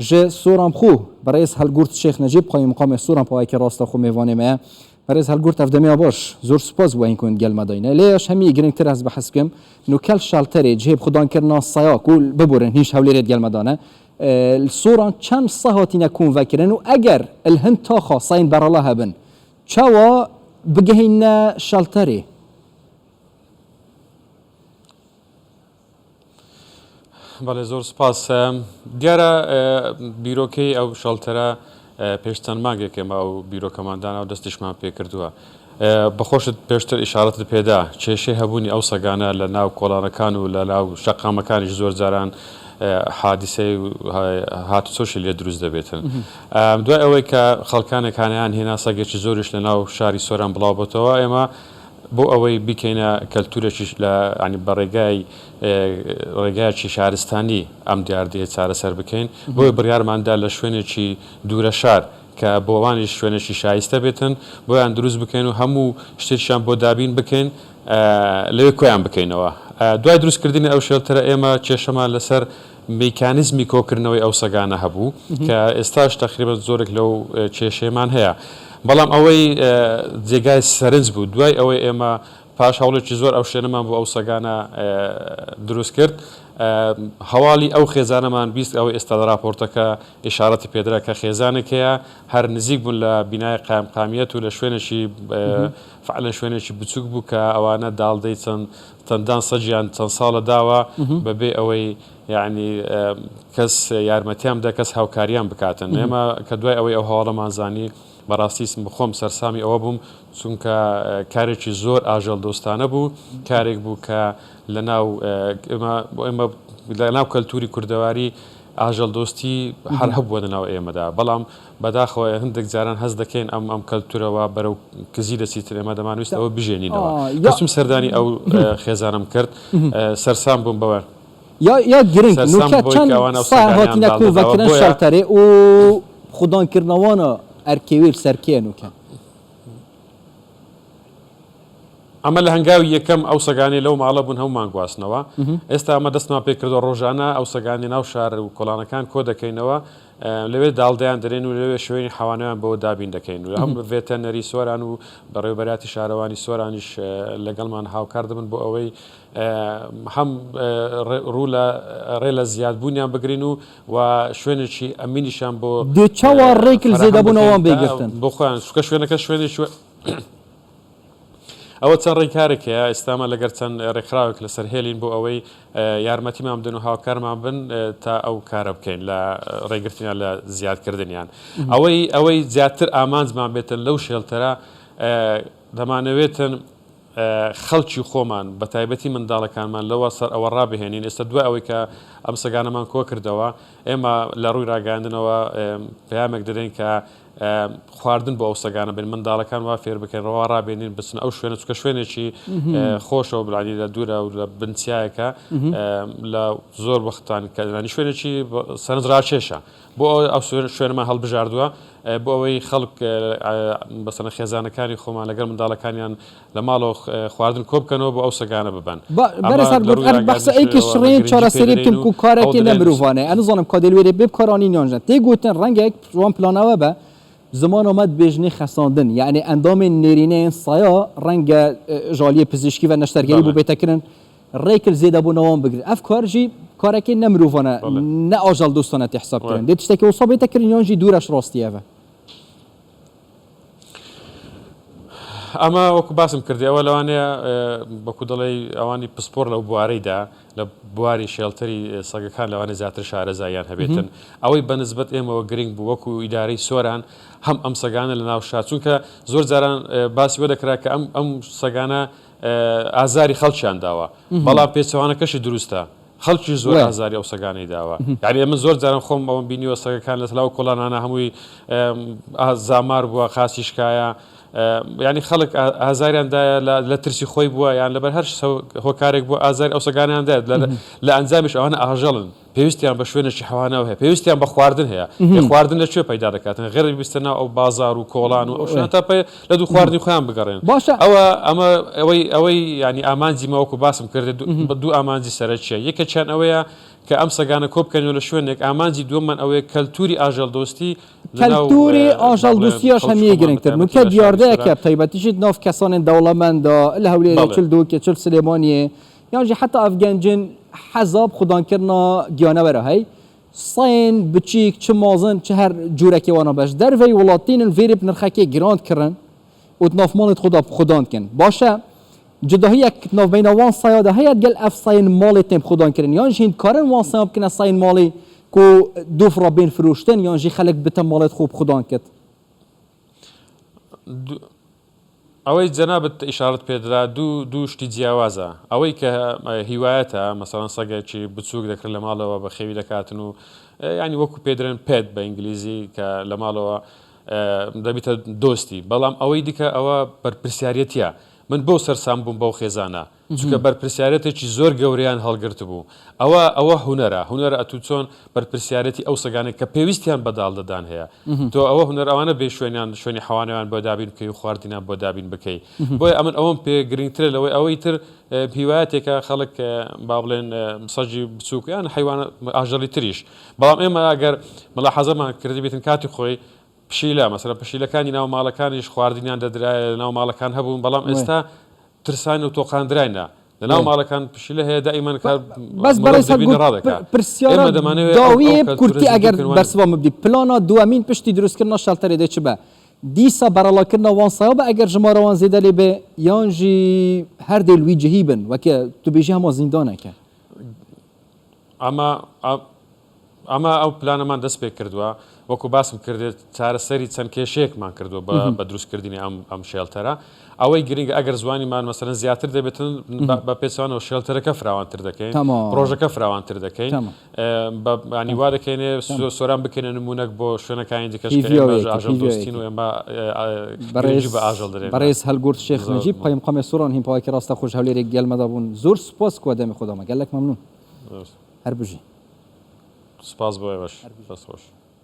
ج سورام خو برئیس هلگورت شیخ نجیب قایم مقام سورام پای که راست خو میوانه ما برئیس هلگورت افدمی باش زور سپاس و این کند گل مداینه لیش همی گرینگ تر از بحث کم نو کل شالتری جهب خدان کرنا سیا کول ببرن هیچ حولی گل مدانه الصورة كم صهاتي نكون فاكرين وأجر الهند تاخا صين برالها بن شوا بجهنا شالتري بله زور سپاس دیاره بیروکی او شالتره پیشتن مانگه که ما او بیروکماندان او دستش من پیکردوه بخوشت پیشتر اشارت پیدا چشه هبونی او سگانه لناو کولانکان و لناو شقامکانی زور زاران حادثه هات سوشیال دروز دەبێتن دوای ئەوەی کە خەڵکانێکانیان هێنا سەگێکی زۆریش لە ناو شاری سۆران بڵاو بۆتەوە ئێمە بۆ ئەوەی بکەینە کەلتورێکیش لە ینی بە ڕێگایەکی شارستانی ئەم دیاردەیە چارەسەر بکەین بۆی بڕیارماندا لە شوێنێکی دوورە شار کە بۆوانی شوێنێکی شایستە بێتن بۆیان دروست بکەین و هەموو شتێکیان بۆ دابین بکەین لەوێ کۆیان بکەینەوە دوای دروستکردنی ئەو شێلترە ئێمە کێشەمان لەسەر میکانیزمی کۆکردنەوەی ئەو سەگانە هەبوو کە ئێستاش تقریبا زۆرێک لەو کێشەیەمان هەیە بەڵام ئەوەی جێگای سەرنج بوو دوای ئەوەی ئێمە پاش هەوڵێکی زۆر ئەو شوێنەمان بۆ ئەو سەگانە دروست کرد هەواڵی ئەو خێزانەمان بیست ئەوەی ئێستا لە راپۆرتەکە ئیشارەتی پێدرا کە خێزانێکەیە هەر نزیک بوون لە بینای قامیەت و لە شوێنێکی فعلا شوێنێکی بچووک بوو کە ئەوانە داڵدەی چەندان سەجیان چەند ساڵە داوە بەبێ ئەوەی یعنی کەس یارمەتیان بدە کەس هاوکاریان بکاتن ئێمە کە دوای ئەوەی ئەو هەواڵەمان زانی بەڕاستی بخۆم سەرسامی ئەوە بووم چونکە کارێکی زۆر ئاژەڵ دۆستانە بوو کارێک بوو کە لەناو کەلتوری کوردەواری ئاژەڵ دۆستی هەر هەبووە لەناو ئێمەدا بەڵام بەداخەوە هەندێک جاران هەست دەکەین ئەم کەلتورەوە بەرەو کزی دەچیتر ئێمە دەمانویست ئەوە بژێنینەوە کەسم سەردانی ئەو خێزانم کرد سەرسام بووم بەوە یا گرنگ نوکە چەند ساهاتی نەکوو ڤەکرن شەلتەرێ و خودانکردنەوانە ئەرکێوێ سەرکێ نوکە ئەمە لە هەنگاوی یەکەم ئەو سەگانی لەو ماڵە بوون هەمومان گواستنەوە ئێستا ئەمە دەستمان پێکردو ڕۆژانە ئەو سەگانی ناو شار و کۆڵانەکان کۆ دەکەینەوە لەوێ داڵدەیان دەرێن و لەوێ شوێنی حەوانەیان بۆ دابین دەکەین و هەم ڤێتەنەری سۆران و بەڕێوەبەراتی شارەوانی سۆرانیش لەگەڵمان هاوکار دەبن بۆ ئەوەی هەم ڕوو لە ڕێ لە زیادبوونیان بگرین و شوێنێکی ئەمینیشان بۆ دوچەوە ڕێکل زێدەبوونەوەوان بێگرتن بۆ خۆیان چونکە شوێنەکە شوێنێکی ئەوە چەند ڕێکارێکەیە ئێستامە لەگەر چەند ڕێکخراوێک لەسەر هێلین بۆ ئەوەی یارمەتیمان بدەن و هاوکارمان بن تا ئەو کارە بکەین لە ڕێگرتنیان لە زیادکردنیان ئەوەی زیاتر ئامانجمان بێتن لەو شێلتەرە دەمانەوێتن خەڵکی خۆمان بە تایبەتی منداڵەکانمان لەوە سەر ئەوە ڕابهێنین ئێستا دوای ئەوەی کە ئەم سەگانەمان کۆ کردەوە ئێمە لە ڕووی ڕاگەاندنەوە پەیامێک دەدەین کە خواردن بۆ ئەو سەگانە بن منداڵەکان وا فێر بکەین ڕەوا ڕابێنین بچن ئەو شوێنە چکە شوێنێکی خۆشەوە بڵانی لە دوورە و لە بنچایەکە لە زۆر وەختان کەانی شوێنێکی سەرنجڕاکێشە بۆ ئەو شوێنەمان هەڵبژاردووە بۆ ئەوەی خەڵک بەسەنە خێزانەکانی خۆمان لەگەڵ منداڵەکانیان لە ماڵەوە خواردن کۆ بکەنەوە بۆ ئەو سەگانە ببن بەرەسەربەخسەیەکی شڕێن چارەسەری بکەم و کارێکی لە مرۆڤانەیە ئەنزانم کادێلوێرێ بێ بکارانی نیانژە تێگوتن ڕەنگێک جوان پلانەوە بە زمان آمد بێژنێ خەساندن یعنی ئەندامێ نێرینەیەن سایا ڕەنگە ژالیە پزیشکی و نەشتەرگەری بۆ بێتەکردن ڕێکل زێدەبوونەوەم بگرن ئەف کارژی کارێکی نە مرۆڤانە نە ئاژەڵ دۆستانەتی حسابکردن دێت شتێکی وسا بێتەکردن یانژی دوورەش ڕاستیەوە ئەمە وەکو باسم کردی ئەوە لەوانەیە بەکو دەڵێ ئەوانی پسپۆر لەو بوارەیدا لە بواری شێڵتەری سەگەکان لەوانێ زیاتر شارەزاییان هەبێتن ئەوەی بەنسبەت ئێمەوە گرنگ بوو وەکو ئیدارەی سۆران هەم ئەم سەگانە لە ناو شار چونکە زۆر جاران باسی وە دەکرا کە ئەم سەگانە ئازاری خەڵکیان داوە بەڵام پێچەوانەکەشی دروستە خەڵکی زۆر ئازاری ئەو سەگانەی داوە یعنی ئەمە زۆر جاران خۆم ئەوم بینیوە سەگەکان لە تەلاو کۆڵانانە هەمووی زامار بووە خاسی شکایە ینی خەڵک ئازاریاندایە لە ترسی خۆی بووە یان لەبەر هەر هۆکارێک بووە ئازاری ئەو سەگانیاندایێت لە ئەنجامیش ئەوانە ئاژەڵن پێویستیان بە شوێنێکی حەوانەوە هەیە پێویستیان بە خواردن هەیە خواردن لەکوێ پەیدا دەکاتن غێر بیستە ناو ئەو بازار و کۆڵان و ئەو شوێنە تا لە دوو خواردنی خۆیان بگەڕێن باشە ئەوەی ینی ئامانجی ماوەکو باسم کرد دوو ئامانجی سەرچیە یەکێکیان ئەوەیە کە ئەم سەگانە کۆ بکەنەوە لە شوێنێک ئامانجی دووەممان ئەوەیە کەلتوری ئاژەڵدۆستی کەلتوری ئاژەڵدۆستیەش هەمیە گرنگتر نوکە دیاردەیەکە تایبەتیشت ناو کەسانên دەوڵەمەندە لە هەولێرە چل دووکێ چل سلێمانیە یانجی حتا ئەفگەنجن حەزاب خوددانکردنا گیانەوەرە هەی ساین بچیک چ مازن چه هەر جوورێکی وانە بەش دەرڤەی وڵاتینن vêrê bi nirxekê girand kirin û navmalê xudand kirin başe cudahiyek navbeyna wan saya de heye gel ev sayên malê tên xudan kirin yan jî karin wan saya bikine sayên malê ku dû fira bên firûştin yan jî xelek bite malê xwe xudan kir ئەوەی جەنابەت ئیشارەت پێدرا دوو شتی جیاوازە ئەوەی کە هیوایەتە مەسەڵەن سەگێکی بچووک دەکرد لە ماڵەوە بە خێوی دەکاتن و ینی وەکو پێدرێن پێت بە ئینگلیزی کە لە ماڵەوە دەبیتە دۆستی بەڵام ئەوەی دیکە ئەوە بەرپرسیارەتە من بۆ سەرسام بووم بەو خێزانە چونکە بەرپرسیارەتێکی زۆر گەوریان هەڵگرت بوو ئەوە هوەرە ئەتو چۆن بەرپرسیارەتی ئەو سەگانێک کە پێویستیان بەداڵ دەدان هەیە تۆ ئەوە هوەر ئەوانە بێ شوێنی حەوانەوەیان بۆ دابین بکەی و خواردینان بۆ دابین بکەی بۆیە ئەمن ئەوم پێ گرنگترە لەوەی ئەوەی تر هیوایەتێکە خەڵک با بڵێن سەجی بچووکیان حیوانە ئاژەڵی تریش بەڵام ئێمە ئەگەر مەلاحەزەمان کردی بێتن کاتی خۆی پشیلە مەسەلەن پشیلەکانی ناو ماڵەکانیش خواردنیان دەدرایە ناو ماڵەکان هەبوون بەڵام ئێستا ترسان و تۆقاندراینە لە ناو ماڵەکان پشیلە هەیە دائیمان بەس پرسیارە داویە کورتی ئەگەر بەرسەوە مبدی پلانە دووەمین پشتی دروستکردنا شەلتەرێ دێ چ بە دیسا بەرەڵاکردنا وان سایە بە ئەگەر ژمارەوان زێدە لێ بێ یانژی هەر دێ لوی جهی بن وەکە تو بێژی هەموو زیندانێکە ئەمە ئەو پلانەمان دەست پێ کردووە وەکو باسم کردێت چارەسەری چەند کێشەیەکمان کردووە بە دروستکردنی ئەم شێلتەرە ئەوەی گرنگە ئەگەر زوانیمان مەسەرەن زیاتر دەبێتن بە پێچوانەوە شێلتەرەکە فراوانتر دەکەین پرۆژەکە فراوانتر دەکەین بەنی وا دەکەینێ سۆران بکەینە نمونەک بۆ شوێنەکانی دیکەش ئاژەڵ دۆستین و ئێمە بە ئاژەڵ دەرێن بەڕێز هەلگورد شێخ نەجیب قەیمقامێ سووران هیمپاوەکی ڕاستە خۆش هەولێرێک گەلمەدا بوون زۆر سوپاس کو دەمی خۆدامە گەلێک مەمنون هەر بژی سپاس بۆ ئێوەش دەست خۆش